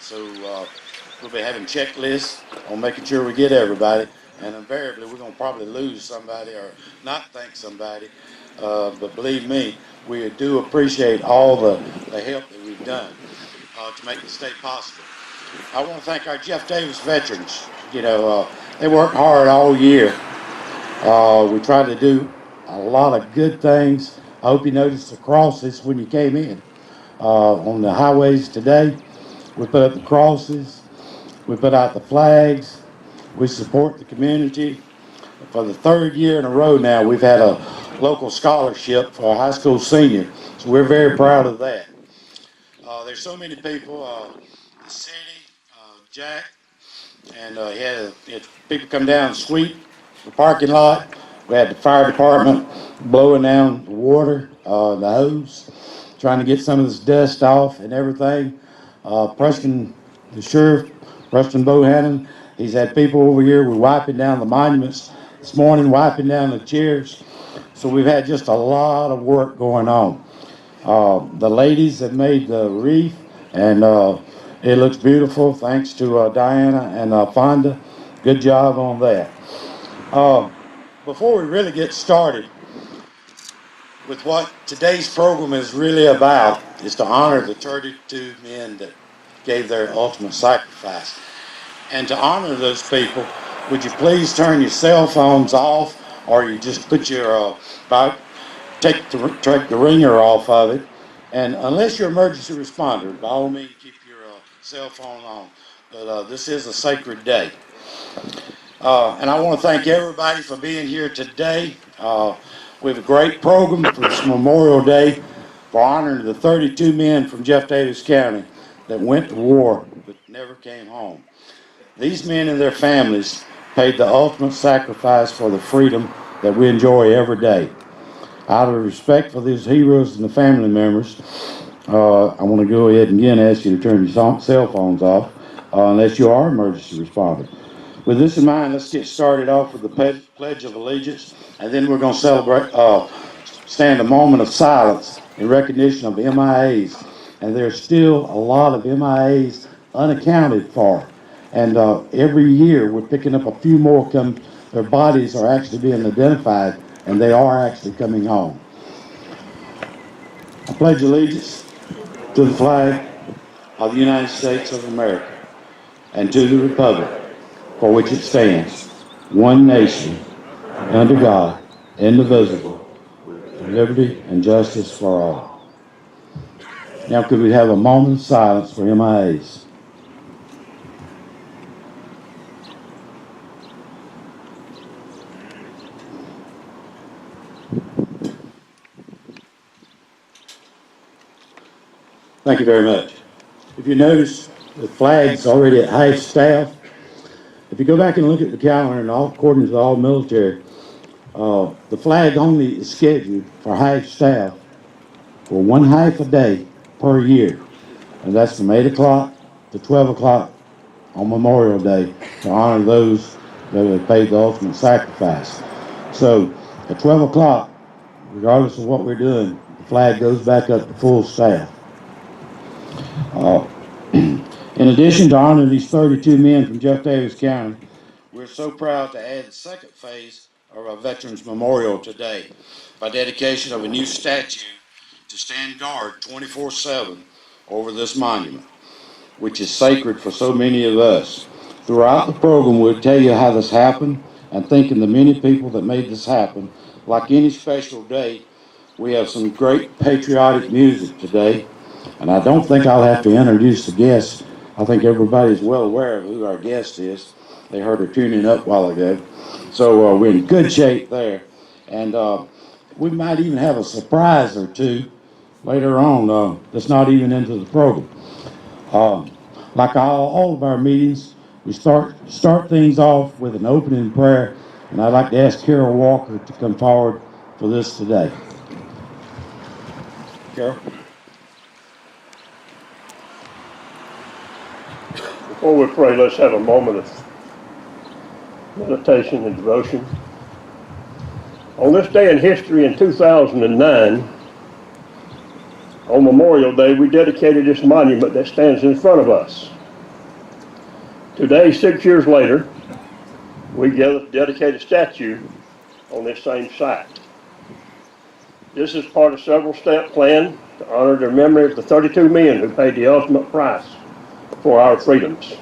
So we'll be having checklists on making sure we get everybody. And invariably, we're going to probably lose somebody or not thank somebody. But believe me, we do appreciate all the help that we've done to make this day possible. I want to thank our Jeff Davis veterans. They work hard all year. We try to do a lot of good things. I hope you noticed the crosses when you came in. On the highways today, we put up the crosses, we put out the flags, we support the community. For the third year in a row now, we've had a local scholarship for a high school senior, so we're very proud of that. There's so many people, the city, Jack, and he had people come down and sweep the parking lot. We had the fire department blowing down the water, the hose, trying to get some of this dust off and everything. Preston, the sheriff, Preston Bohannon, he's had people over here. We're wiping down the monuments this morning, wiping down the chairs. So we've had just a lot of work going on. The ladies have made the wreath, and it looks beautiful. Thanks to Diana and Fonda. Good job on that. Before we really get started with what today's program is really about, is to honor the 32 men that gave their ultimate sacrifice. And to honor those people, would you please turn your cell phones off, or you just put your take the ringer off of it. And unless you're an emergency responder, by all means, keep your cell phone on. But this is a sacred day. And I want to thank everybody for being here today. We have a great program for this Memorial Day for honoring the 32 men from Jeff Davis County that went to war but never came home. These men and their families paid the ultimate sacrifice for the freedom that we enjoy every day. Out of respect for these heroes and the family members, I want to go ahead and again ask you to turn your cell phones off unless you are an emergency responder. With this in mind, let's get started off with the Pledge of Allegiance, and then we're going to celebrate, stand a moment of silence in recognition of MIAs. And there's still a lot of MIAs unaccounted for. And every year we're picking up a few more their bodies are actually being identified, and they are actually coming home. I pledge allegiance to the flag of the United States of America and to the republic for which it stands, one nation, under God, indivisible, with liberty and justice for all. Now could we have a moment of silence for MIAs? Thank you very much. If you notice, the flag's already at half staff. If you go back and look at the calendar, and according to all military, the flag only is scheduled for half staff for 1/2 a day per year. And that's from 8 o'clock to 12 o'clock on Memorial Day to honor those that have paid the ultimate sacrifice. So at 12 o'clock, regardless of what we're doing, the flag goes back up to full staff. In addition to honoring these 32 men from Jeff Davis County, we're so proud to add the second phase of our Veterans Memorial today by dedication of a new statue to stand guard 24/7 over this monument, which is sacred for so many of us. Throughout the program, we'll tell you how this happened and thanking the many people that made this happen. Like any special day, we have some great patriotic music today. And I don't think I'll have to introduce the guests. I think everybody's well aware of who our guest is. They heard her tuning up a while ago. So we're in good shape there. And we might even have a surprise or two later on that's not even into the program. Like all of our meetings, we start things off with an opening prayer. And I'd like to ask Carol Walker to come forward for this today. Carol? Before we pray, let's have a moment of meditation and devotion. On this day in history in 2009, on Memorial Day, we dedicated this monument that stands in front of us. Today, 6 years later, we dedicate a statue on this same site. This is part of several step plan to honor the memory of the 32 men who paid the ultimate price for our freedoms,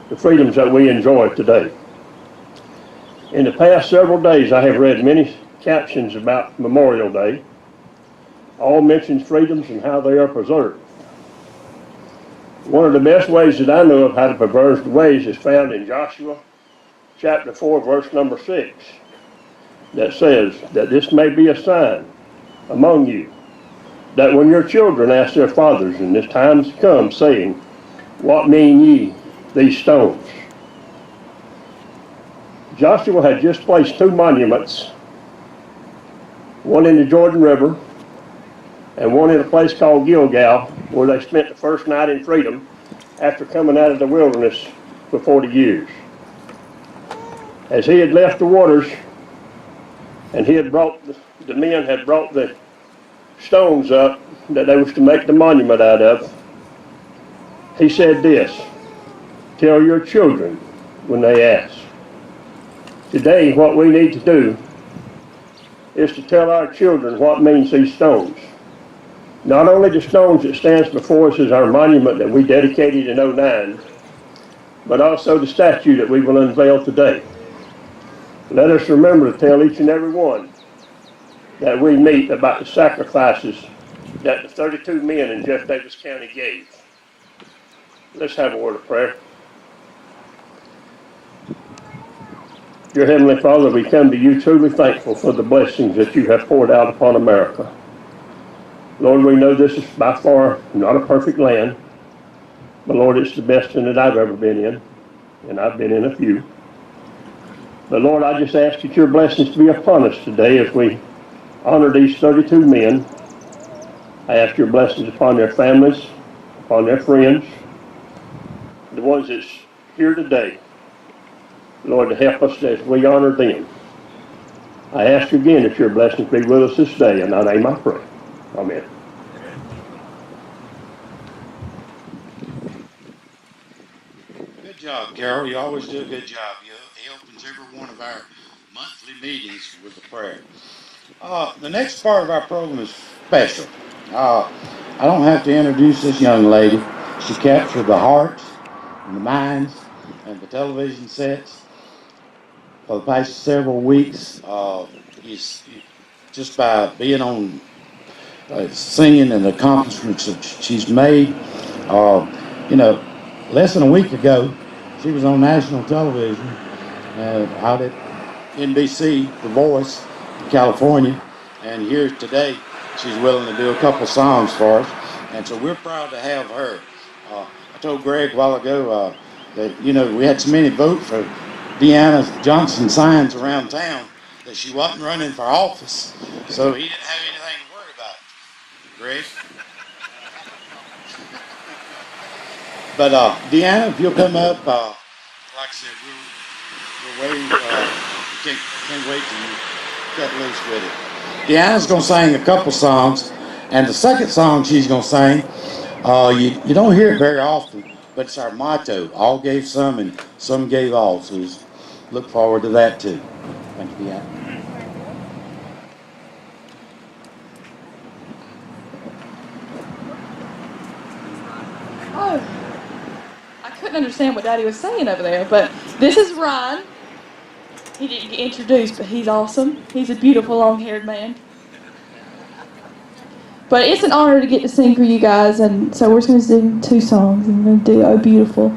the freedoms that we enjoy today. In the past several days, I have read many captions about Memorial Day. All mention freedoms and how they are preserved. One of the best ways that I know of how to preserve the ways is found in Joshua chapter 4, verse number 6, that says that this may be a sign among you, that when your children ask their fathers in this time to come, saying, what mean ye these stones? Joshua had just placed 2 monuments, one in the Jordan River and one in a place called Gilgal, where they spent the first night in freedom after coming out of the wilderness for 40 years. As he had left the waters and he had brought, the men had brought the stones up that they was to make the monument out of, he said this, tell your children when they ask. Today, what we need to do is to tell our children what means these stones. Not only the stones that stands before us as our monument that we dedicated in '09, but also the statue that we will unveil today. Let us remember to tell each and every one that we meet about the sacrifices that the 32 men in Jeff Davis County gave. Let's have a word of prayer. Dear Heavenly Father, we come to you truly thankful for the blessings that you have poured out upon America. Lord, we know this is by far not a perfect land, but Lord, it's the best one that I've ever been in, and I've been in a few. But Lord, I just ask that your blessings to be upon us today as we honor these 32 men. I ask your blessings upon their families, upon their friends, the ones that's here today. Lord, to help us as we honor them. I ask again that your blessings be with us this day, and in thy name I pray. Amen. Good job, Carol. You always do a good job. He opens every one of our monthly meetings with a prayer. The next part of our program is special. I don't have to introduce this young lady. She captured the hearts and the minds and the television sets for the past several weeks. Just by being on singing and the accomplishments that she's made. Less than a week ago, she was on national television out at NBC, The Voice, in California. And here today, she's willing to do a couple songs for us. And so we're proud to have her. I told Greg a while ago that, we had so many votes for Deanna Johnson signs around town that she wasn't running for office. So he didn't have anything to worry about. Greg? But Deanna, if you'll come up, like I said, we're waiting. Can't wait till you cut loose with it. Deanna's going to sing a couple songs, and the second song she's going to sing, you don't hear it very often, but it's our motto: all gave some, and some gave all. So look forward to that too. Thank you, Deanna. Oh, I couldn't understand what Daddy was saying over there, but this is Ryan. He didn't get introduced, but he's awesome. He's a beautiful long-haired man. But it's an honor to get to sing for you guys, and so we're just going to sing 2 songs, and we're going to do Oh Beautiful.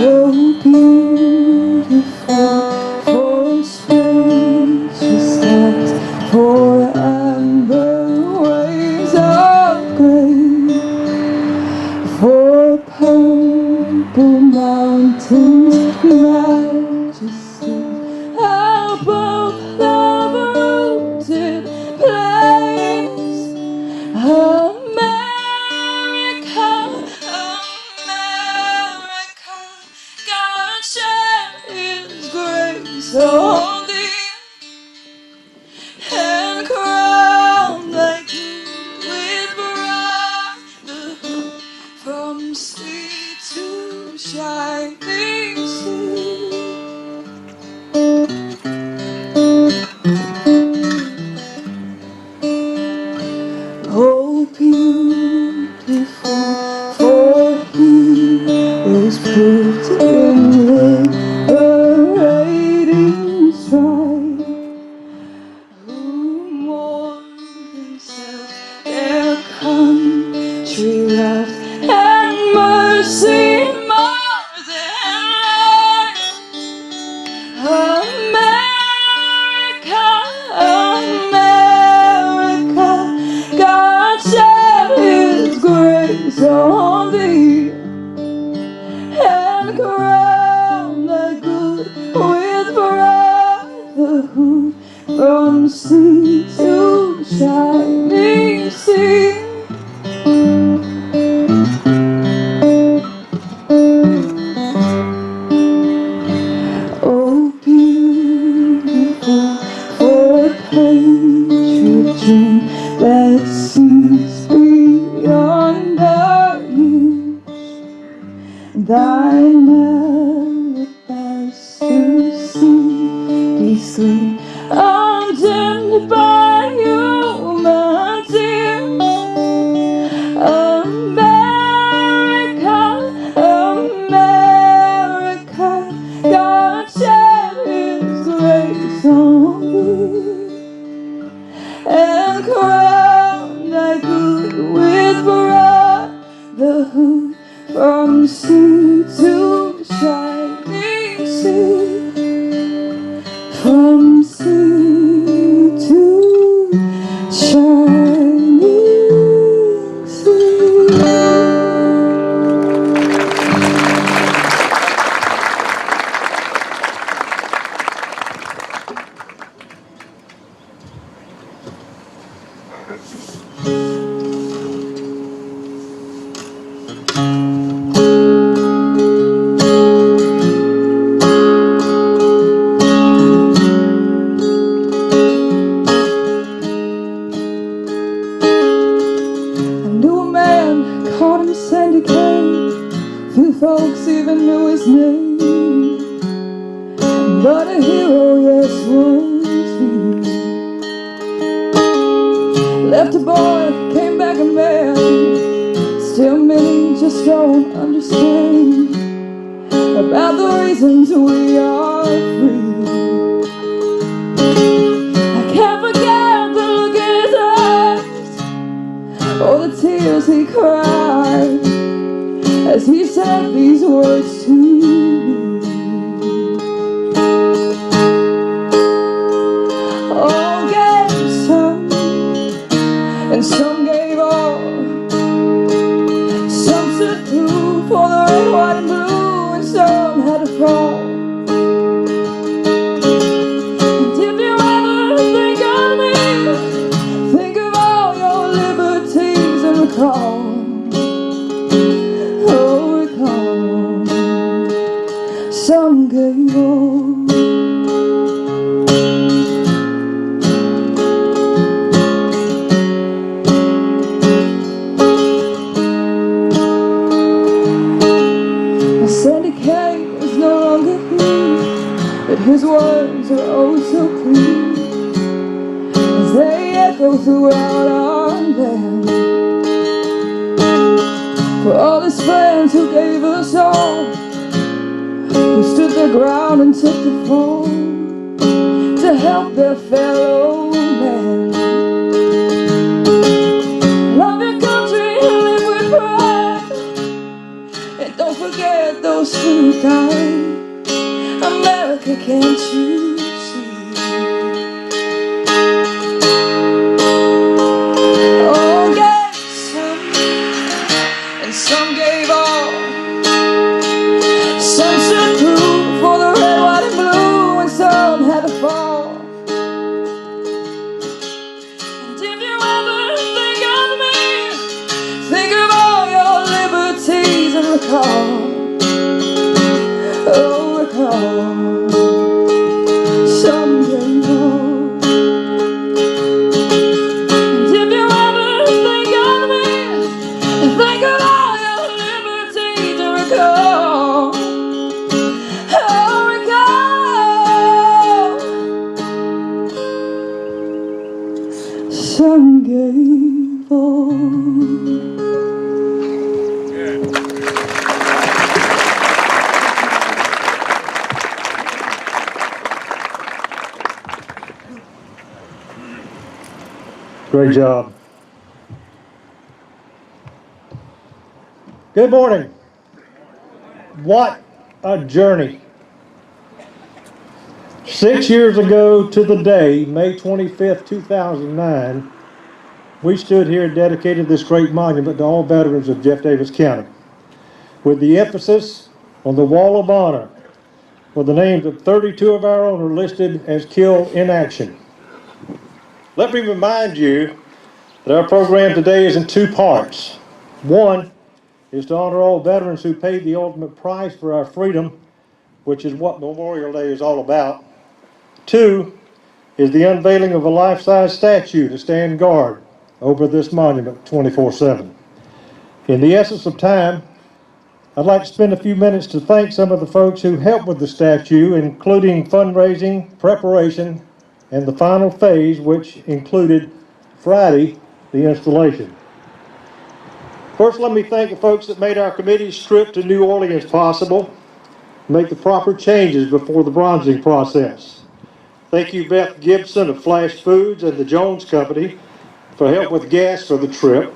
Oh, beautiful for spacious skies, for amber waves Oh, beautiful, for he is proved in liberating strife, who mourned himself their country loved, and mercy, mercy, and America, America, God shed His grace on thee, and crown thy good with brotherhood from sea to shining sea. Oh, beautiful for patriot dream that sees beyond our youth, thine alabaster city sleep, undimmed by human tears. America, America, God shed His grace on thee, and crown thy good with brotherhood from sea to shining sea, from sea to shining sea. I knew a man, called him Sandy Kane. Few folks even knew his name, but a hero, yes, was he. Left a boy, came back a man. Still many just don't understand about the reasons we are free. I can't forget the look in his eyes, or the tears he cried as he said these words to me. All gave some, and some gave all. Some stood through for the red, white, and blue, and some had to fall. And if you ever think of me, think of all your liberties and recall. Some gave all. Sandy Kane is no longer here, but his words are oh so clear as they echo throughout our land. For all his friends who gave us all, who stood their ground and took the fall to help their fellow man. Love your country and live with pride, and don't forget those who died. America, can't you see? All gave some, and some gave all. Some stood through for the red, white, and blue, and some had to fall. And if you ever think of me, think of all your liberties and recall. Oh, recall. Some gave all. And if you ever think of me, think of all your liberties and recall. some gave all. Great job. Good morning. What a journey. 6 years ago to the day, May 25th, 2009, we stood here and dedicated this great monument to all veterans of Jeff Davis County, with the emphasis on the Wall of Honor, with the names of 32 of our own are listed as killed in action. Let me remind you that our program today is in two parts. One is to honor all veterans who paid the ultimate price for our freedom, which is what Memorial Day is all about. Two is the unveiling of a life-size statue to stand guard over this monument 24/7. In the essence of time, I'd like to spend a few minutes to thank some of the folks who helped with the statue, including fundraising, preparation, and the final phase, which included Friday, the installation. First, let me thank the folks that made our committee's trip to New Orleans possible, make the proper changes before the bronzing process. Thank you, Beth Gibson of Flash Foods and the Jones Company for help with gas for the trip.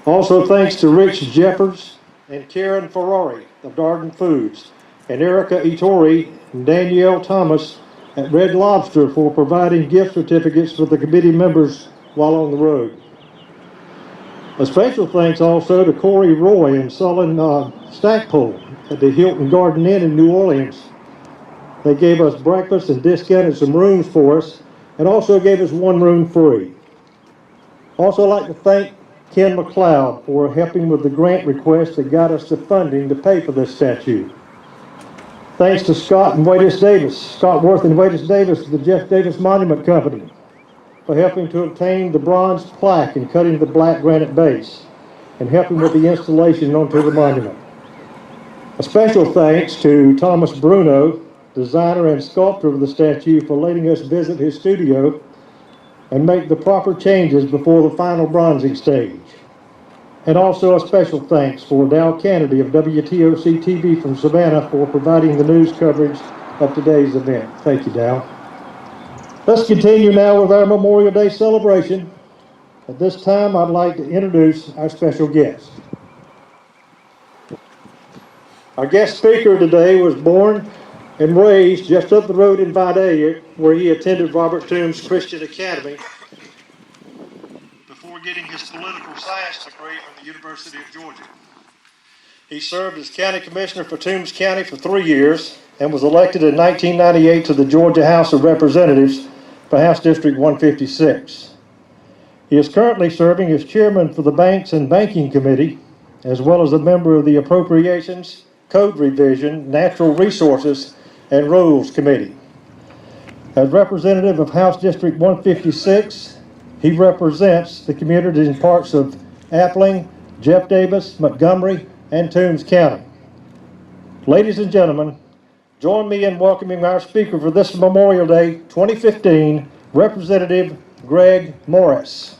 Also, thanks to Rich Jeffers and Karen Ferrari of Darden Foods, and Erica Itori and Danielle Thomas at Red Lobster for providing gift certificates for the committee members while on the road. A special thanks also to Corey Roy and Sullen Stackpole at the Hilton Garden Inn in New Orleans. They gave us breakfast and discounted some rooms for us, and also gave us one room free. Also, I'd like to thank Ken McLeod for helping with the grant request that got us the funding to pay for this statue. Thanks to Scott Worth and Wadis Davis of the Jeff Davis Monument Company for helping to obtain the bronze plaque and cutting the black granite base, and helping with the installation onto the monument. A special thanks to Thomas Bruno, designer and sculptor of the statue, for letting us visit his studio and make the proper changes before the final bronzing stage. And also a special thanks for Dow Kennedy of WTOC TV from Savannah for providing the news coverage of today's event. Thank you, Dow. Let's continue now with our Memorial Day celebration. At this time, I'd like to introduce our special guest. Our guest speaker today was born and raised just up the road in Vidalia, where he attended Robert Toombs Christian Academy before getting his political science degree from the University of Georgia. He served as county commissioner for Toombs County for 3 years and was elected in 1998 to the Georgia House of Representatives for House District 156. He is currently serving as chairman for the Banks and Banking Committee, as well as a member of the Appropriations, Code Revision, Natural Resources, and Rules Committee. As representative of House District 156, he represents the communities in parts of Appling, Jeff Davis, Montgomery, and Toombs County. Ladies and gentlemen, join me in welcoming our speaker for this Memorial Day 2015, Representative Greg Morris.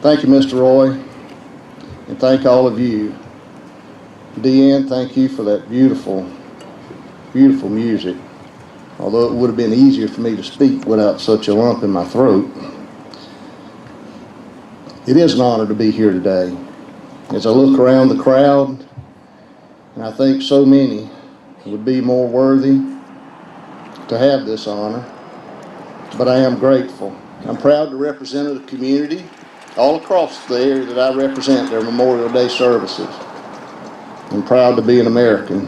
Thank you, Mr. Roy, and thank all of you. Deanne, thank you for that beautiful, beautiful music. Although it would have been easier for me to speak without such a lump in my throat. It is an honor to be here today. As I look around the crowd, and I think so many would be more worthy to have this honor, but I am grateful. I'm proud to represent the community all across the area that I represent, their Memorial Day services. I'm proud to be an American.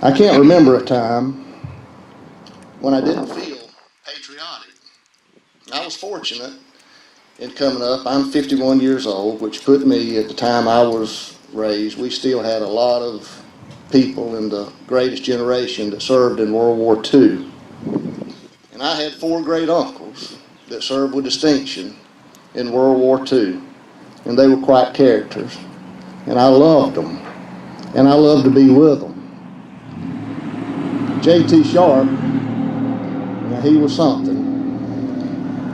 I can't remember a time when I didn't feel patriotic. I was fortunate in coming up. I'm 51 years old, which put me at the time I was raised. We still had a lot of people in the greatest generation that served in World War II. And I had 4 great uncles that served with distinction in World War II. And they were quite characters. And I loved them. and I love to be with them. J.T. Sharp, now he was something.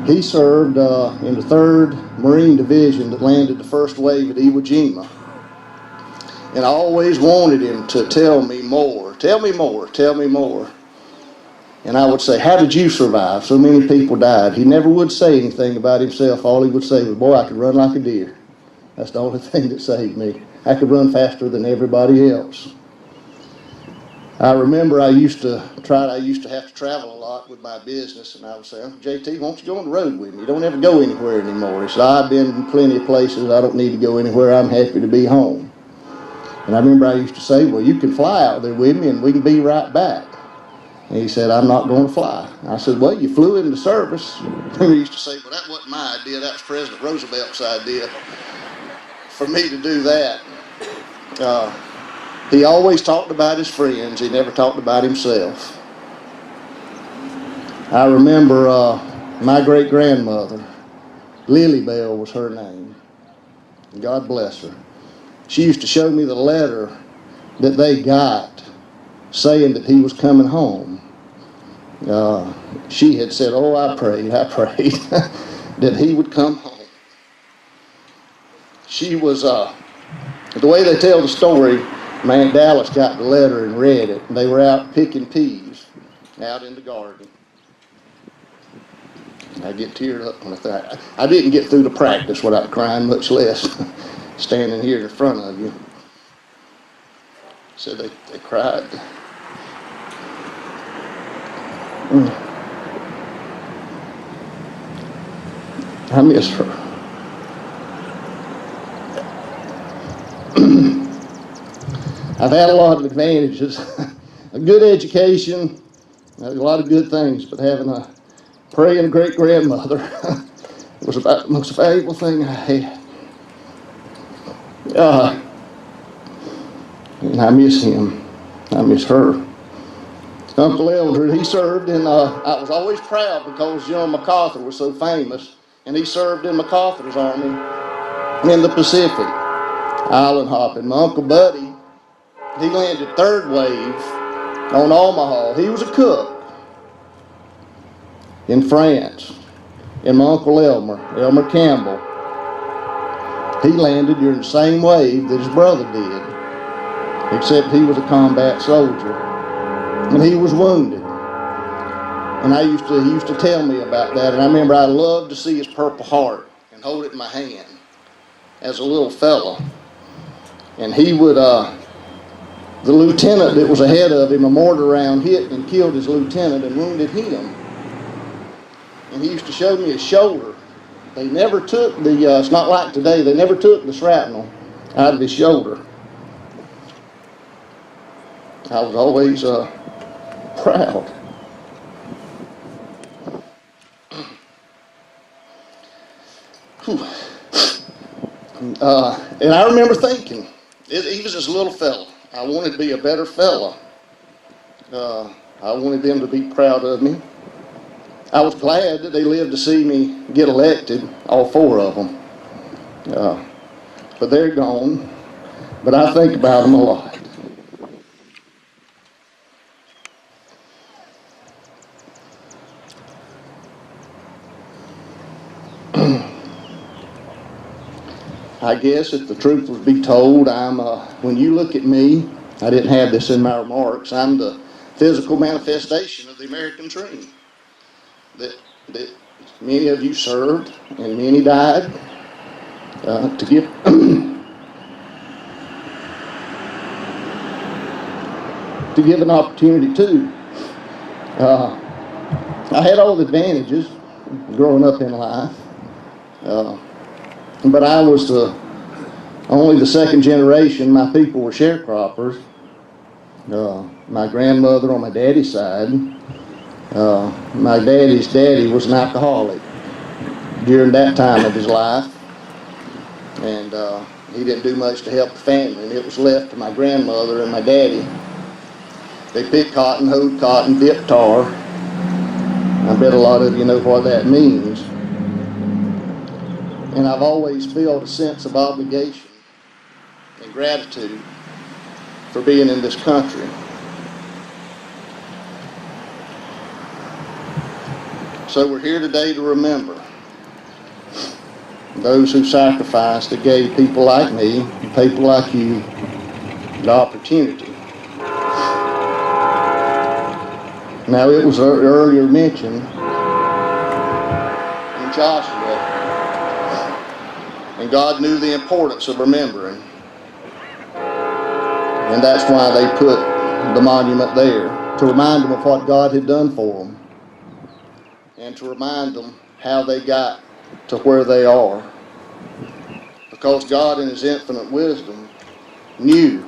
He served in the 3rd Marine Division that landed the first wave at Iwo Jima. And I always wanted him to tell me more, tell me more, tell me more. And I would say, how did you survive? So many people died. He never would say anything about himself. All he would say was, boy, I could run like a deer. That's the only thing that saved me. I could run faster than everybody else. I remember I used to have to travel a lot with my business, and I would say, Uncle JT, why don't you go on the road with me? You don't ever go anywhere anymore. He said, I've been in plenty of places. I don't need to go anywhere. I'm happy to be home. And I remember I used to say, well, you can fly out there with me and we can be right back. And he said, I'm not going to fly. I said, well, you flew into service. And he used to say, well, that wasn't my idea. That was President Roosevelt's idea for me to do that. He always talked about his friends. He never talked about himself. I remember my great-grandmother, Lily Bell was her name. God bless her. She used to show me the letter that they got saying that he was coming home. She had said, oh, I prayed that he would come home. She was, the way they tell the story, my Aunt Dallas got the letter and read it. And they were out picking peas out in the garden. I get teared up when I think. I didn't get through the practice without crying, much less standing here in front of you. So they cried. I miss her. I've had a lot of advantages, a good education, a lot of good things, but having a praying great-grandmother was about the most valuable thing I had. And I miss him. I miss her. Uncle Eldred, he served in, I was always proud because General MacArthur was so famous, and he served in MacArthur's army in the Pacific, island hopping. My Uncle Buddy, he landed 3rd wave on Omaha. He was a cook in France. And my Uncle Elmer Campbell, he landed during the same wave that his brother did, except he was a combat soldier. And he was wounded. And he used to tell me about that. And I remember I loved to see his Purple Heart and hold it in my hand as a little fella. And he would, the lieutenant that was ahead of him, a mortar round hit and killed his lieutenant and wounded him. And he used to show me his shoulder. They never took it's not like today, they never took the shrapnel out of his shoulder. I was always proud. And I remember thinking, he was this little fella. I wanted to be a better fella. I wanted them to be proud of me. I was glad that they lived to see me get elected, all 4 of them. But they're gone. But I think about them a lot. I guess if the truth was be told, when you look at me, I didn't have this in my remarks, I'm the physical manifestation of the American dream. That many of you served and many died to give to give an opportunity to. I had all the advantages growing up in life, but I was only the 2nd generation. My people were sharecroppers. My grandmother on my daddy's side, my daddy's daddy was an alcoholic during that time of his life, and he didn't do much to help the family, and it was left to my grandmother and my daddy. They picked cotton, hoed cotton, dipped tar. I bet a lot of you know what that means. And I've always felt a sense of obligation and gratitude for being in this country. So we're here today to remember those who sacrificed, that gave people like me, people like you, the opportunity. Now, it was earlier mentioned in Joshua, and God knew the importance of remembering, and that's why they put the monument there, to remind them of what God had done for them, and to remind them how they got to where they are. Because God, in His infinite wisdom, knew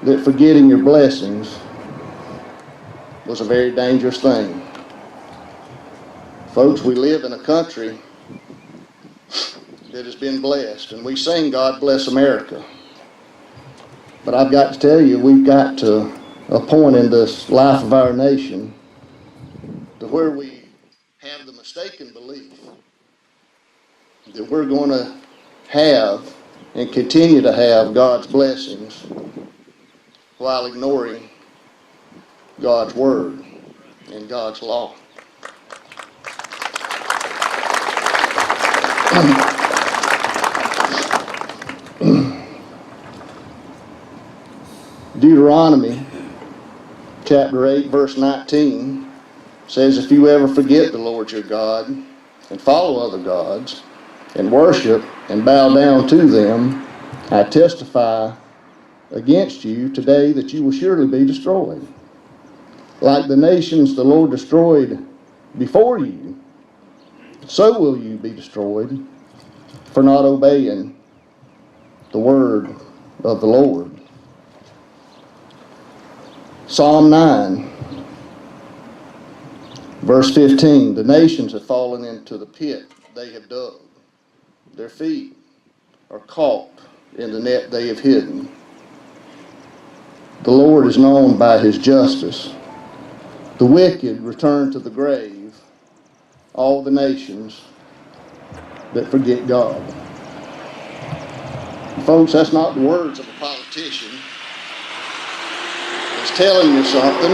that forgetting your blessings was a very dangerous thing. Folks, we live in a country that has been blessed, and we sing God Bless America. But I've got to tell you, we've got to a point in this life of our nation to where we have the mistaken belief that we're going to have and continue to have God's blessings while ignoring God's word and God's law. Deuteronomy chapter 8 verse 19 says, if you ever forget the Lord your God and follow other gods and worship and bow down to them, I testify against you today that you will surely be destroyed. Like the nations the Lord destroyed before you, so will you be destroyed for not obeying the word of the Lord. Psalm 9, verse 15, the nations have fallen into the pit they have dug. Their feet are caught in the net they have hidden. The Lord is known by His justice. The wicked return to the grave, all the nations that forget God. Folks, that's not the words of a politician. It's telling you something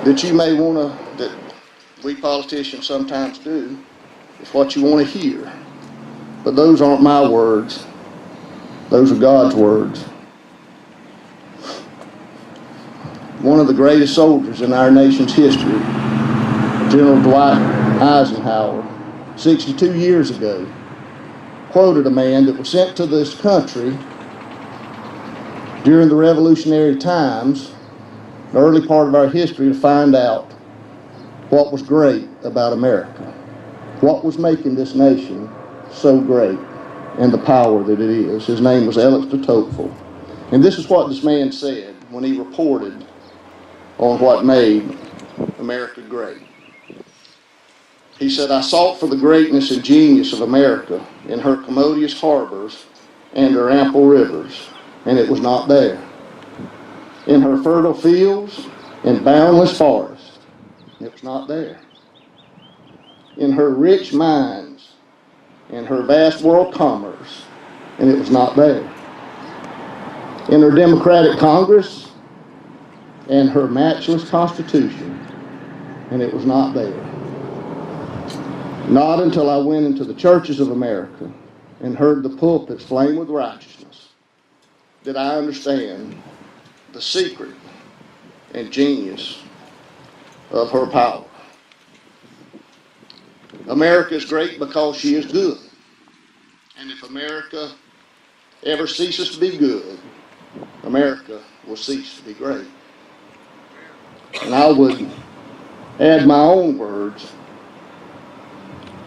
that you may want to, that we politicians sometimes do. It's what you want to hear. But those aren't my words. Those are God's words. One of the greatest soldiers in our nation's history, General Dwight Eisenhower, 62 years ago, quoted a man that was sent to this country during the revolutionary times, the early part of our history, to find out what was great about America, what was making this nation so great and the power that it is. His name was Alex de Tocqueville. And this is what this man said when he reported on what made America great. He said, I sought for the greatness and genius of America in her commodious harbors and her ample rivers, and it was not there. In her fertile fields and boundless forests, it was not there. In her rich mines and her vast world commerce, and it was not there. In her democratic Congress and her matchless Constitution, and it was not there. Not until I went into the churches of America and heard the pulpits flame with righteousness did I understand the secret and genius of her power. America is great because she is good. And if America ever ceases to be good, America will cease to be great. And I would add my own words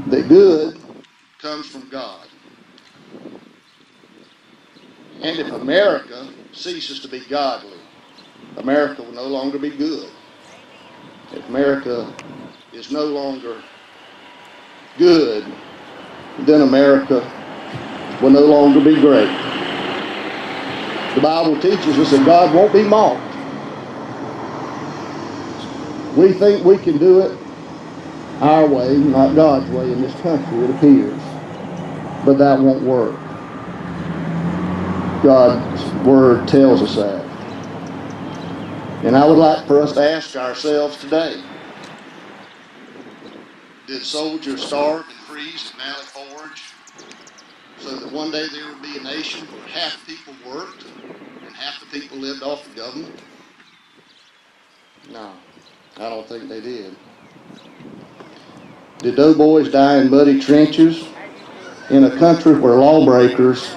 that good comes from God. And if America ceases to be godly, America will no longer be good. If America is no longer good, then America will no longer be great. The Bible teaches us that God won't be mocked. We think we can do it our way, not God's way in this country, it appears. But that won't work. God's Word tells us that. And I would like for us to ask ourselves today, did soldiers starve and freeze at Valley Forge so that one day there would be a nation where half the people worked and half the people lived off the government? No, I don't think they did. Did doughboys die in muddy trenches in a country where lawbreakers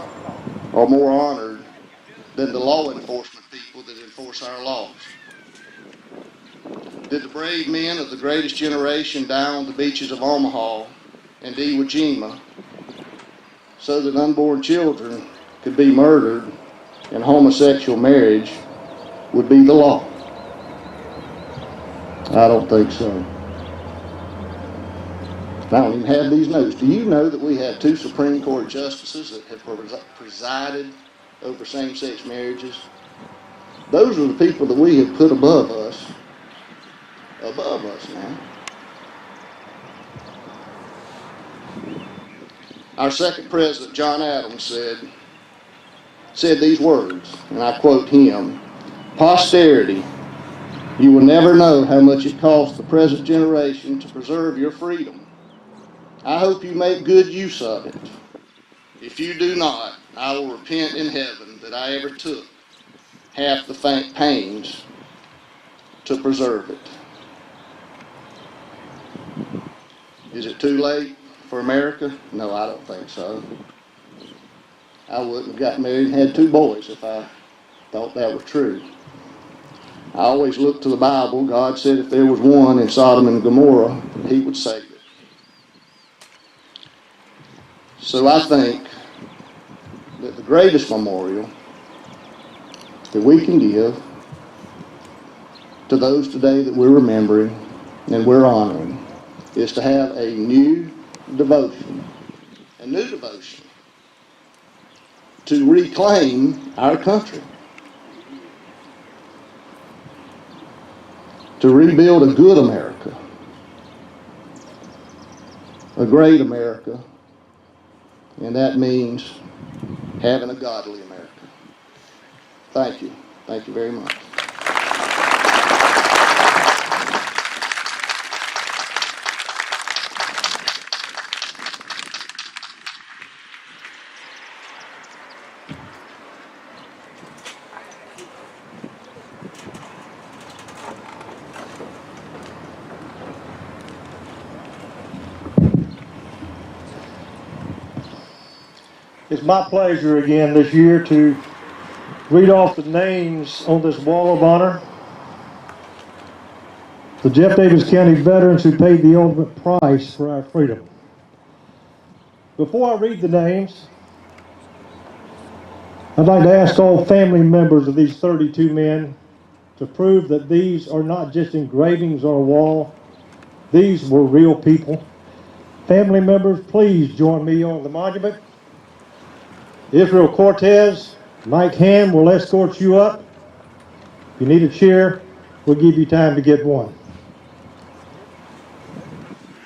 are more honored than the law enforcement people that enforce our laws? Did the brave men of the greatest generation die on the beaches of Omaha and Iwo Jima so that unborn children could be murdered and homosexual marriage would be the law? I don't think so. I don't even have these notes. Do you know that we have 2 Supreme Court justices that have presided over same-sex marriages? Those are the people that we have put above us now. Our second president, John Adams, said these words, and I quote him, "Posterity, you will never know how much it cost the present generation to preserve your freedom. I hope you make good use of it. If you do not, I will repent in heaven that I ever took half the pains to preserve it." Is it too late for America? No, I don't think so. I wouldn't have got married and had 2 boys if I thought that was true. I always look to the Bible. God said if there was one in Sodom and Gomorrah, he would save it. So I think that the greatest memorial that we can give to those today that we're remembering and we're honoring is to have a new devotion to reclaim our country, to rebuild a good America, a great America, and that means having a godly America. Thank you. Thank you very much. It's my pleasure again this year to read off the names on this wall of honor. The Jeff Davis County veterans who paid the ultimate price for our freedom. Before I read the names, I'd like to ask all family members of these 32 men to prove that these are not just engravings on a wall. These were real people. Family members, please join me on the monument. Israel Cortez, Mike Ham will escort you up. If you need a chair, we'll give you time to get one.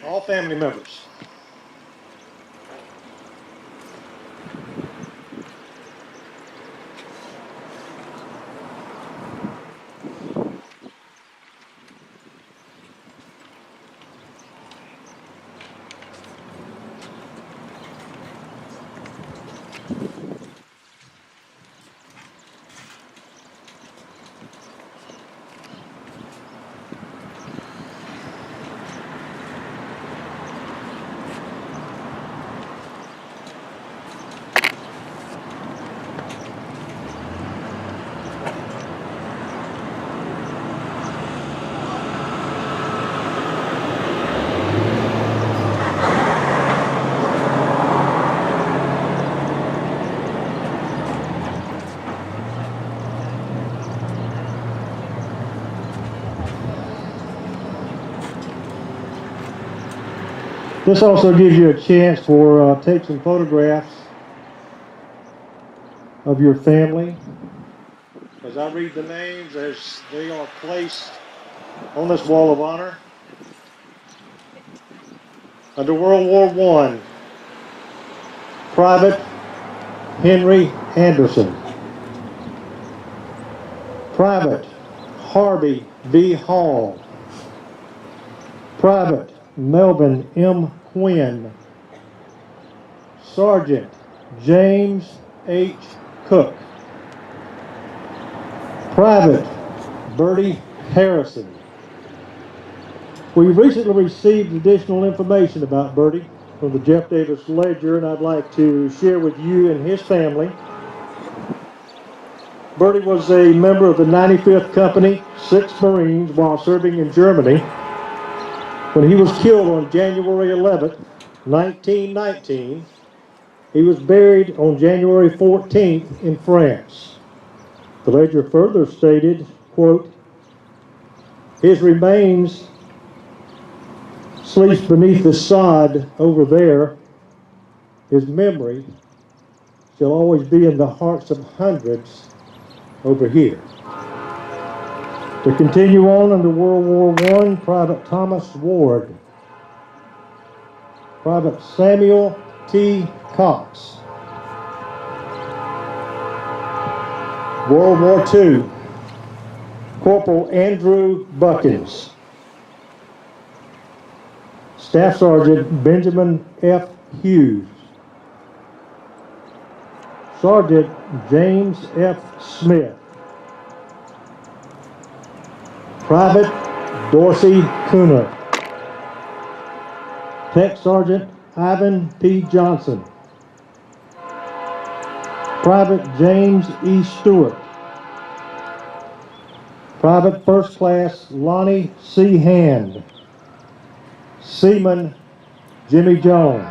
All family members. This also gives you a chance for take some photographs of your family. As I read the names as they are placed on this wall of honor. Under World War I, Private Henry Anderson. Private Harvey B. Hall. Private Melvin M. Quinn. Sergeant James H. Cook. Private Bertie Harrison. We recently received additional information about Bertie from the Jeff Davis Ledger, and I'd like to share with you and his family. Bertie was a member of the 95th Company, 6th Marines, while serving in Germany. When he was killed on January 11th, 1919, he was buried on January 14th in France. The ledger further stated, quote, "His remains sleeps beneath the sod over there. His memory shall always be in the hearts of hundreds over here." To continue on into World War I, Private Thomas Ward. Private Samuel T. Cox. World War II, Corporal Andrew Buckins. Staff Sergeant Benjamin F. Hughes. Sergeant James F. Smith. Private Dorsey Cooner. Tech Sergeant Ivan P. Johnson. Private James E. Stewart. Private First Class Lonnie C. Hand. Seaman Jimmy Jones.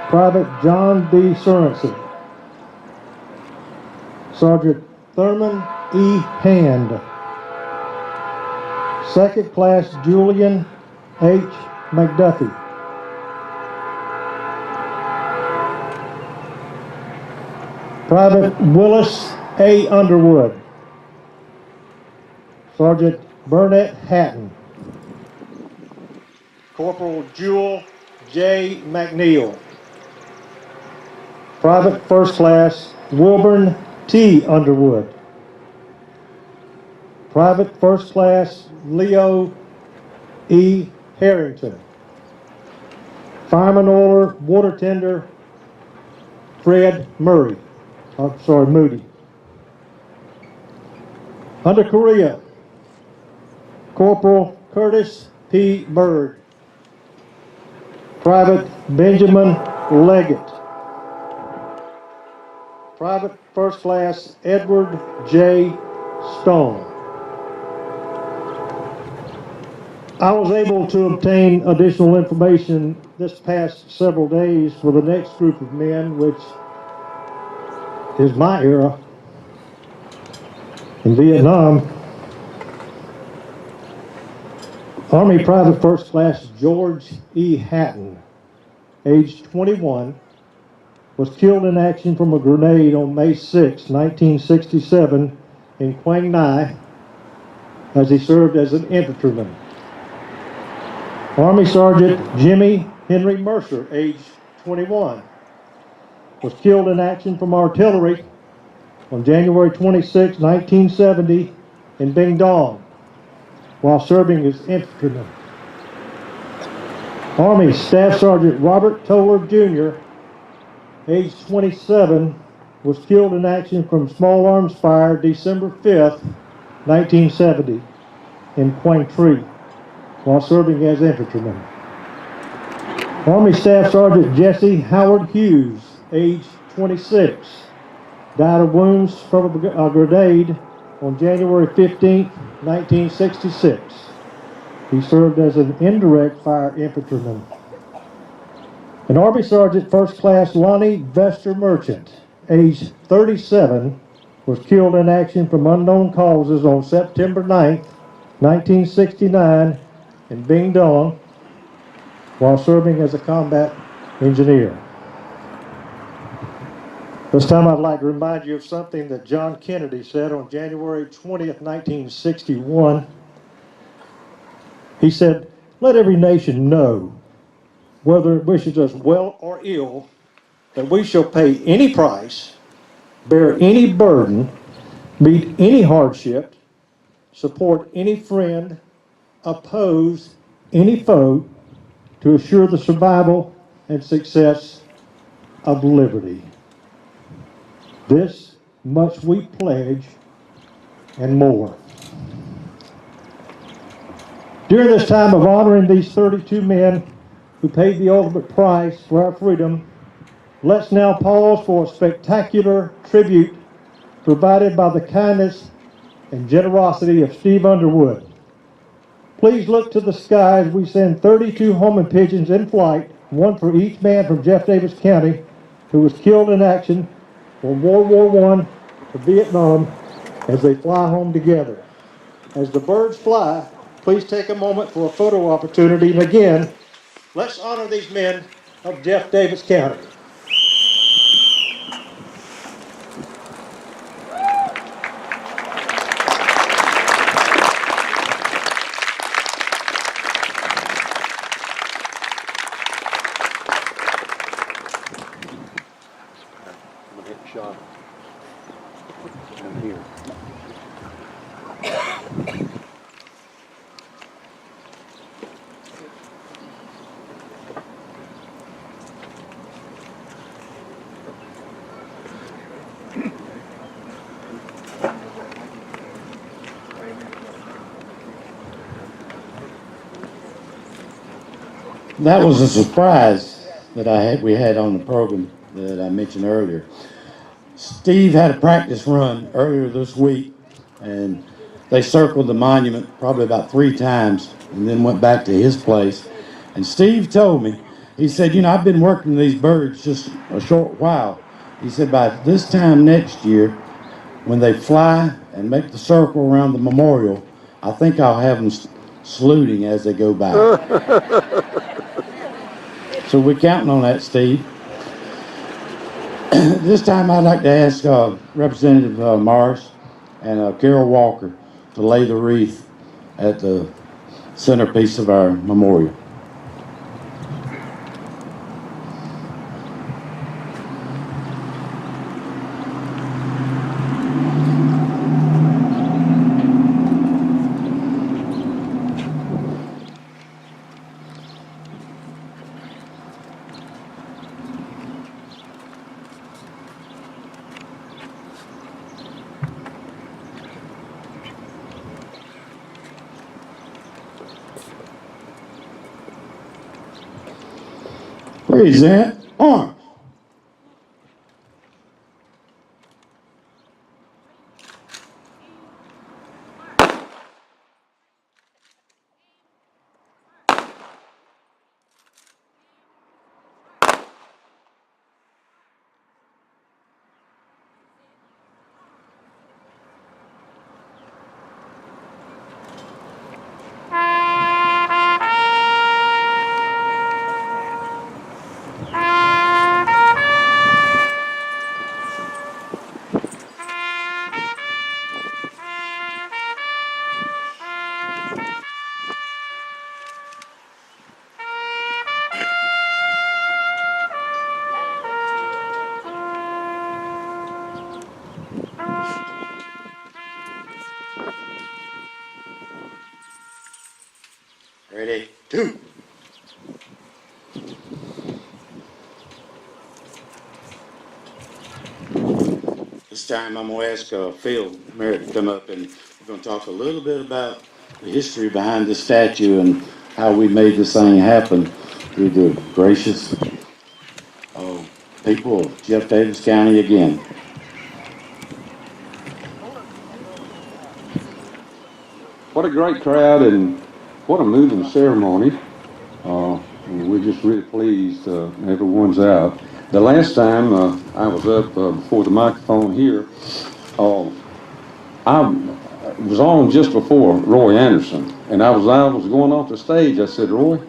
Private John B. Sorensen. Sergeant Thurman E. Hand. Second Class Julian H. McDuffie. Private Willis A. Underwood. Sergeant Burnett Hatton. Corporal Jewel J. McNeil. Private First Class Wilburn T. Underwood. Private First Class Leo E. Harrington. Fireman Oiler Water Tender Fred Moody. Under Korea, Corporal Curtis P. Bird. Private Benjamin Leggett. Private First Class Edward J. Stone. I was able to obtain additional information this past several days for the next group of men, which is my era in Vietnam. Army Private First Class George E. Hatton, age 21, was killed in action from a grenade on May 6, 1967 in Quang Nai as he served as an infantryman. Army Sergeant Jimmy Henry Mercer, age 21, was killed in action from artillery on January 26, 1970 in Bing Dong while serving as infantryman. Army Staff Sergeant Robert Toller Jr., age 27, was killed in action from small arms fire December 5th, 1970 in Quang Tri while serving as infantryman. Army Staff Sergeant Jesse Howard Hughes, age 26, died of wounds from a grenade on January 15, 1966. He served as an indirect fire infantryman. An Army Sergeant First Class Lonnie Vester Merchant, age 37, was killed in action from unknown causes on September 9, 1969 in Bing Dong while serving as a combat engineer. This time I'd like to remind you of something that John Kennedy said on January 20th, 1961. He said, "Let every nation know, whether it wishes us well or ill, that we shall pay any price, bear any burden, meet any hardship, support any friend, oppose any foe to assure the survival and success of liberty. This much we pledge and more. During this time of honoring these 32 men who paid the ultimate price for our freedom, let's now pause for a spectacular tribute provided by the kindness and generosity of Steve Underwood. Please look to the sky as we send 32 homing pigeons in flight, one for each man from Jeff Davis County who was killed in action from World War I to Vietnam, as they fly home together. As the birds fly, please take a moment for a photo opportunity. And again, let's honor these men of Jeff Davis County. That was a surprise that we had on the program that I mentioned earlier. Steve had a practice run earlier this week, and they circled the monument probably about 3 times and then went back to his place. And Steve told me, he said, I've been working these birds just a short while. He said, by this time next year, when they fly and make the circle around the memorial, I think I'll have them saluting as they go by. So we're counting on that, Steve. This time I'd like to ask Representative Morris and Carol Walker to lay the wreath at the centerpiece of our memorial. Present arms. Ready, 2. This time I'm going to ask Phil Merritt to come up, and we're going to talk a little bit about the history behind this statue and how we made this thing happen through the gracious people of Jeff Davis County again. What a great crowd and what a moving ceremony. We're just really pleased everyone's out. The last time I was up before the microphone here, I was on just before Roy Anderson, and I was going off the stage. I said, Roy,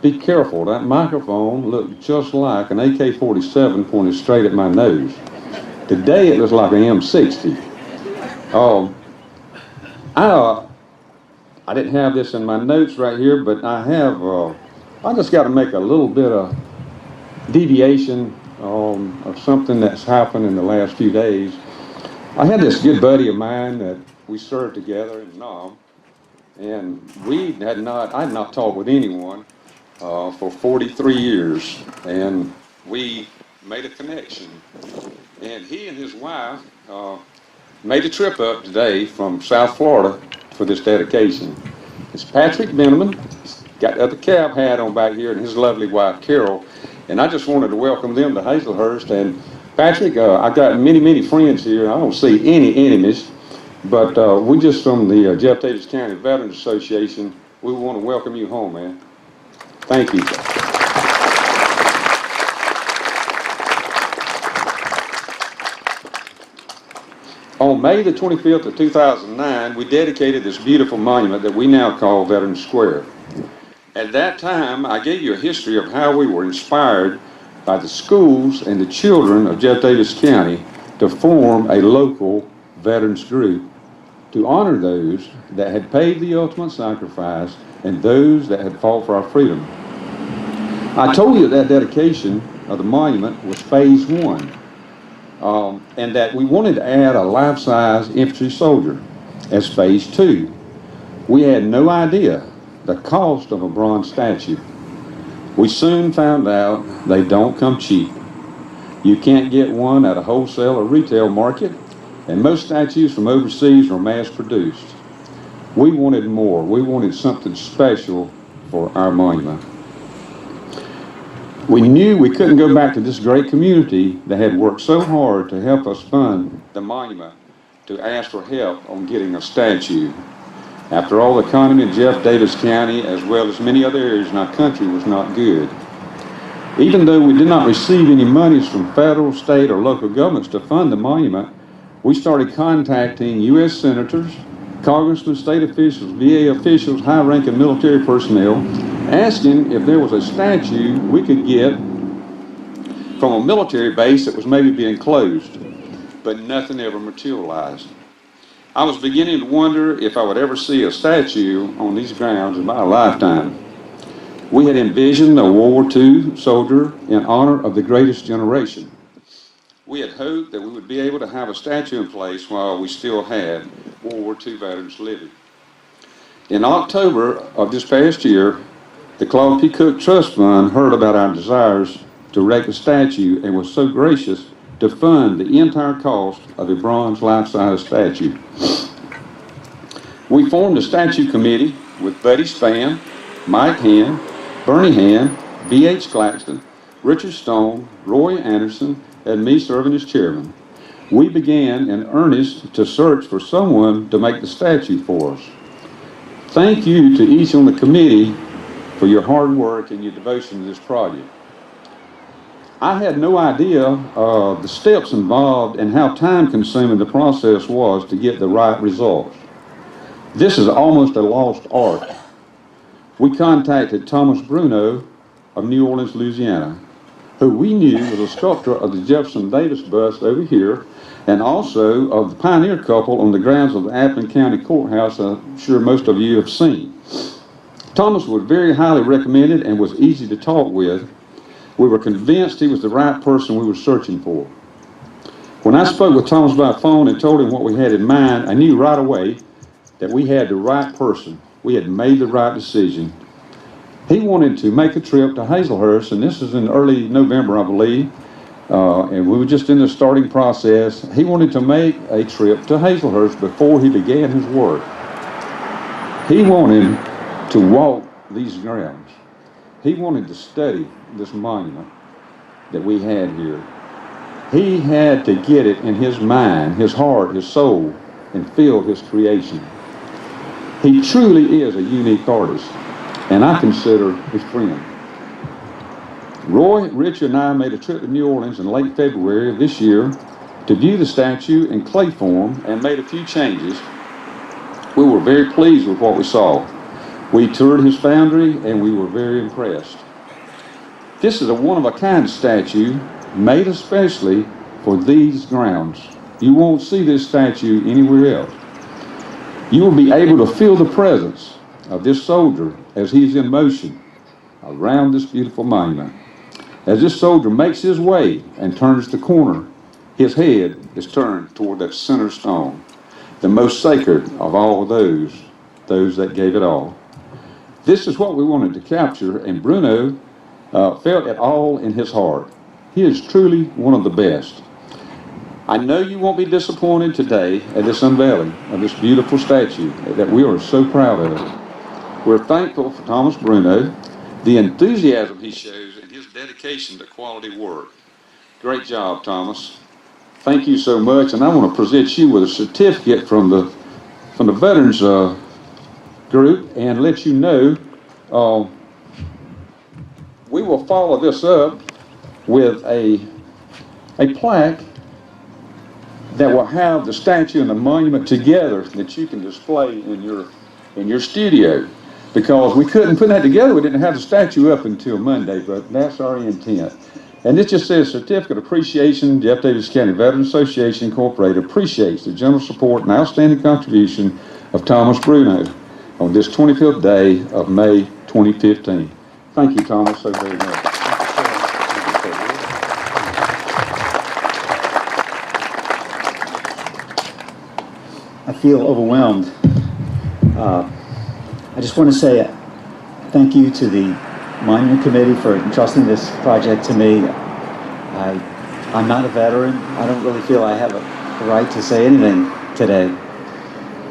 be careful. That microphone looked just like an AK-47 pointed straight at my nose. Today it looks like an M60. I didn't have this in my notes right here, but I just got to make a little bit of deviation of something that's happened in the last few days. I had this good buddy of mine that we served together in Nam, and I had not talked with anyone for 43 years, and we made a connection. And he and his wife made a trip up today from South Florida for this dedication. It's Patrick Benneman. He's got the other cab hat on back here, and his lovely wife, Carol. And I just wanted to welcome them to Hazlehurst. And Patrick, I got many, many friends here. I don't see any enemies, but we just from the Jeff Davis County Veterans Association, we want to welcome you home, man. Thank you. On May the 25th of 2009, we dedicated this beautiful monument that we now call Veterans Square. At that time, I gave you a history of how we were inspired by the schools and the children of Jeff Davis County to form a local veterans group to honor those that had paid the ultimate sacrifice and those that had fought for our freedom. I told you that dedication of the monument was phase one. And that we wanted to add a life-size infantry soldier as phase two. We had no idea the cost of a bronze statue. We soon found out they don't come cheap. You can't get one at a wholesale or retail market, and most statues from overseas are mass-produced. We wanted more. We wanted something special for our monument. We knew we couldn't go back to this great community that had worked so hard to help us fund the monument to ask for help on getting a statue. After all, the economy in Jeff Davis County, as well as many other areas in our country, was not good. Even though we did not receive any monies from federal, state, or local governments to fund the monument, we started contacting U.S. senators, congressmen, state officials, VA officials, high-ranking military personnel, asking if there was a statue we could get from a military base that was maybe being closed, but nothing ever materialized. I was beginning to wonder if I would ever see a statue on these grounds in my lifetime. We had envisioned a World War II soldier in honor of the greatest generation. We had hoped that we would be able to have a statue in place while we still had World War II veterans living. In October of this past year, the Claude P. Cook Trust Fund heard about our desires to erect a statue and was so gracious to fund the entire cost of a bronze life-size statue. We formed a statue committee with Buddy Spann, Mike Hand, Bernie Hand, B.H. Claxton, Richard Stone, Roy Anderson, and me serving as chairman. We began in earnest to search for someone to make the statue for us. Thank you to each on the committee for your hard work and your devotion to this project. I had no idea the steps involved and how time-consuming the process was to get the right results. This is almost a lost art. We contacted Thomas Bruno of New Orleans, Louisiana, who we knew was a sculptor of the Jefferson Davis bust over here, and also of the pioneer couple on the grounds of the Appleton County Courthouse I'm sure most of you have seen. Thomas was very highly recommended and was easy to talk with. We were convinced he was the right person we were searching for. When I spoke with Thomas by phone and told him what we had in mind, I knew right away that we had the right person. We had made the right decision. He wanted to make a trip to Hazlehurst, and this is in early November, I believe, and we were just in the starting process. He wanted to make a trip to Hazlehurst before he began his work. He wanted to walk these grounds. He wanted to study this monument that we had here. He had to get it in his mind, his heart, his soul, and feel his creation. He truly is a unique artist, and I consider his friend. Roy, Richard, and I made a trip to New Orleans in late February of this year to view the statue in clay form and made a few changes. We were very pleased with what we saw. We toured his foundry, and we were very impressed. This is a one-of-a-kind statue made especially for these grounds. You won't see this statue anywhere else. You will be able to feel the presence of this soldier as he's in motion around this beautiful monument. As this soldier makes his way and turns the corner, his head is turned toward that center stone, the most sacred of all those that gave it all. This is what we wanted to capture, and Bruno felt it all in his heart. He is truly one of the best. I know you won't be disappointed today at this unveiling of this beautiful statue that we are so proud of. We're thankful for Thomas Bruno, the enthusiasm he shows, and his dedication to quality work. Great job, Thomas. Thank you so much, and I want to present you with a certificate from the Veterans group and let you know we will follow this up with a plaque that will have the statue and the monument together that you can display in your studio. Because we couldn't put that together, we didn't have the statue up until Monday, but that's our intent. And this just says Certificate of Appreciation, Jeff Davis County Veterans Association Incorporated appreciates the general support and outstanding contribution of Thomas Bruno on this 25th day of May 2015. Thank you, Thomas, so very much. I feel overwhelmed. I just want to say thank you to the Monument Committee for entrusting this project to me. I'm not a veteran. I don't really feel I have a right to say anything today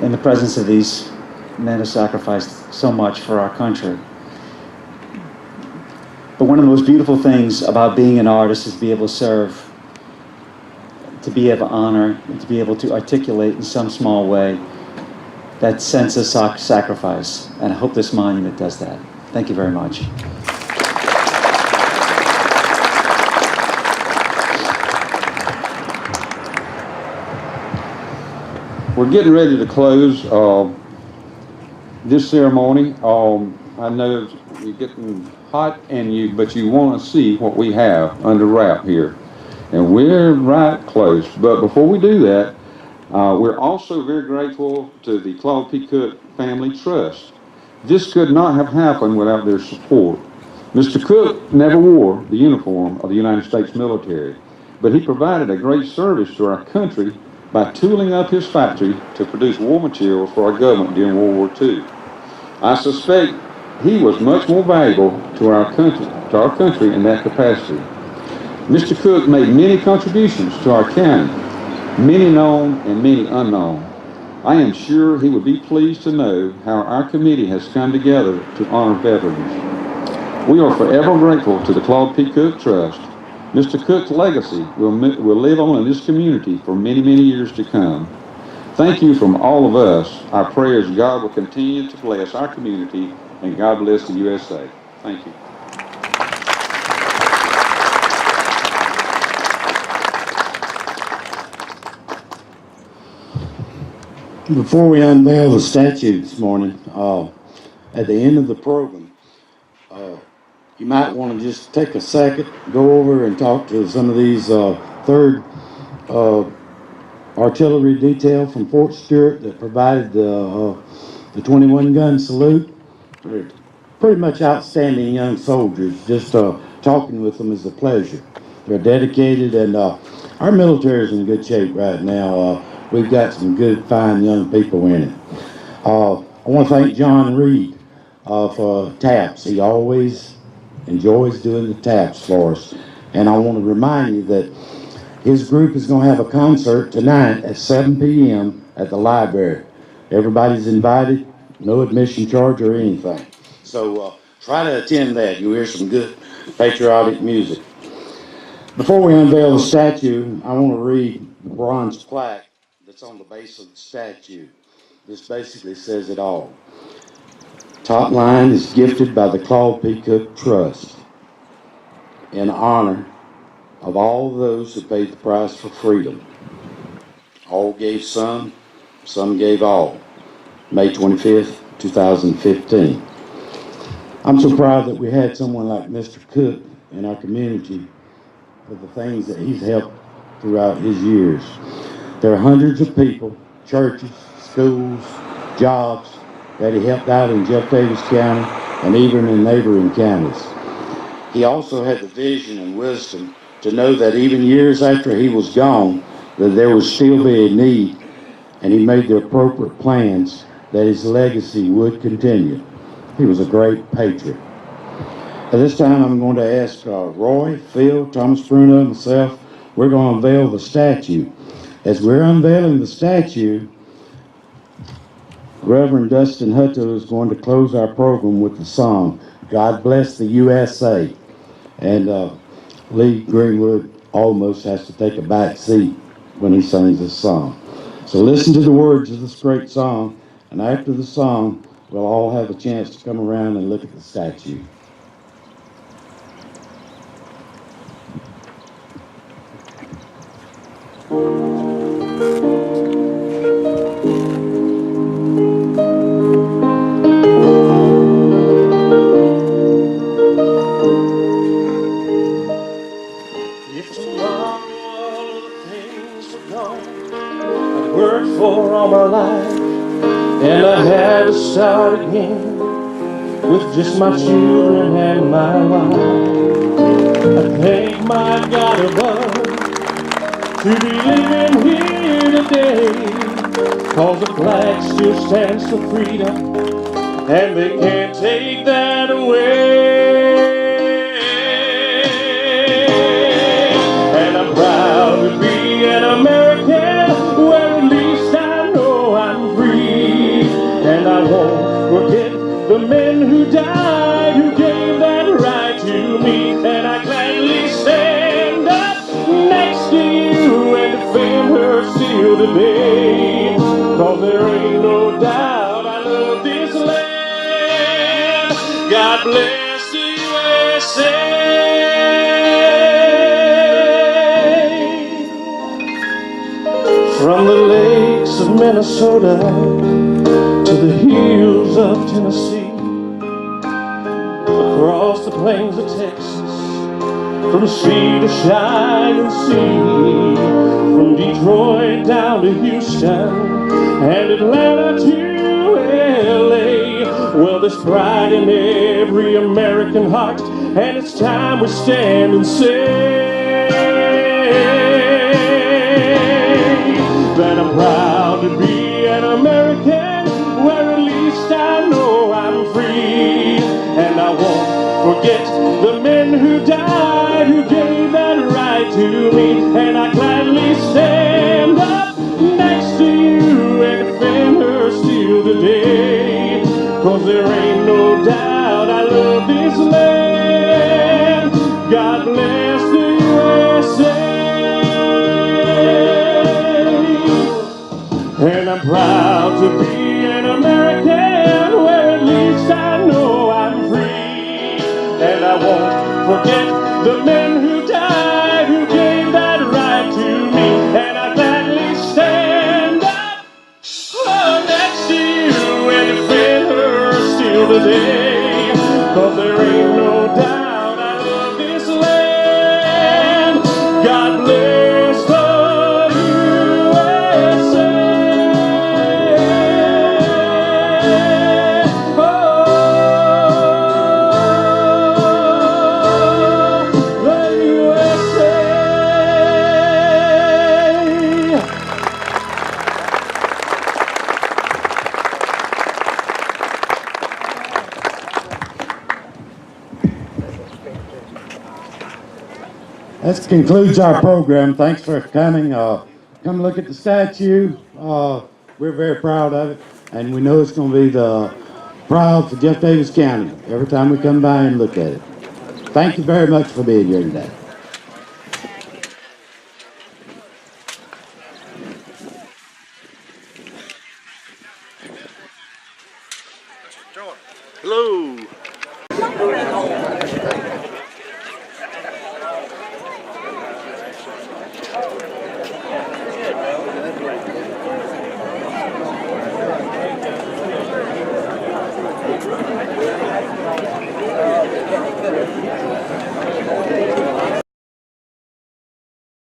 in the presence of these men who sacrificed so much for our country. But one of the most beautiful things about being an artist is to be able to serve, to be able to honor, and to be able to articulate in some small way that sense of sacrifice. And I hope this monument does that. Thank you very much. We're getting ready to close this ceremony. I know you're getting hot but you want to see what we have under wrap here. And we're right close. But before we do that, we're also very grateful to the Claude P. Cook Family Trust. This could not have happened without their support. Mr. Cook never wore the uniform of the United States military, but he provided a great service to our country by tooling up his factory to produce war materials for our government during World War II. I suspect he was much more valuable to our country in that capacity. Mr. Cook made many contributions to our county, many known and many unknown. I am sure he would be pleased to know how our committee has come together to honor veterans. We are forever grateful to the Claude P. Cook Trust. Mr. Cook's legacy will live on in this community for many, many years to come. Thank you from all of us. Our prayers God will continue to bless our community, and God bless the USA. Thank you. Before we unveil the statue this morning, at the end of the program, you might want to just take a second, go over and talk to some of these 3rd Artillery Detail from Fort Stewart that provided the 21-gun salute. They're pretty much outstanding young soldiers. Just talking with them is a pleasure. They're dedicated, and our military is in good shape right now. We've got some good, fine young people in it. I want to thank John Reed for taps. He always enjoys doing the taps for us. And I want to remind you that his group is going to have a concert tonight at 7 p.m. at the library. Everybody's invited, no admission charge or anything. So try to attend that. You'll hear some good patriotic music. Before we unveil the statue, I want to read the bronze plaque that's on the base of the statue. This basically says it all. Top line is gifted by the Claude P. Cook Trust in honor of all those who paid the price for freedom. All gave some gave all. May 25th, 2015. I'm so proud that we had someone like Mr. Cook in our community for the things that he's helped throughout his years. There are hundreds of people, churches, schools, jobs that he helped out in Jeff Davis County and even in neighboring counties. He also had the vision and wisdom to know that even years after he was gone, that there would still be a need, and he made the appropriate plans that his legacy would continue. He was a great patriot. At this time, I'm going to ask Roy, Phil, Thomas Bruno, and myself, we're going to unveil the statue. As we're unveiling the statue, Reverend Dustin Hutto is going to close our program with the song, God Bless the USA. And Lee Greenwood almost has to take a back seat when he sings this song. So listen to the words of this great song, and after the song, we'll all have a chance to come around and look at the statue. If tomorrow all of the things were gone I've worked for all my life, and I had to start again with just my children and my wife, I thank my God above to be living here today, 'cause the flag still stands for freedom, and they can't take that away. And I'm proud to be an American, where at least I know I'm free. And I won't forget the men who died, who gave that right to me. And I gladly stand up next to you and defend her still today, 'cause there ain't no doubt I love this land. God bless the USA. From the lakes of Minnesota to the hills of Tennessee, across the plains of Texas, from sea to shining sea, from Detroit down to Houston and Atlanta to LA. Well, there's pride in every American heart, and it's time we stand and say that I'm proud to be an American, where at least I know I'm free. And I won't forget the men who died, who gave that right to me. And I gladly stand up next to you and defend her still today, 'cause there ain't no doubt I love this land. God bless the USA. And I'm proud to be an American, where at least I know I'm free. And I won't forget the men who died, who gave that right to me. And I gladly stand up next to you and defend her still today, 'cause there ain't no doubt I love this land. God bless the USA. That concludes our program. Thanks for coming. Come look at the statue. We're very proud of it, and we know it's going to be the proud for Jeff Davis County every time we come by and look at it. Thank you very much for being here today. Hello.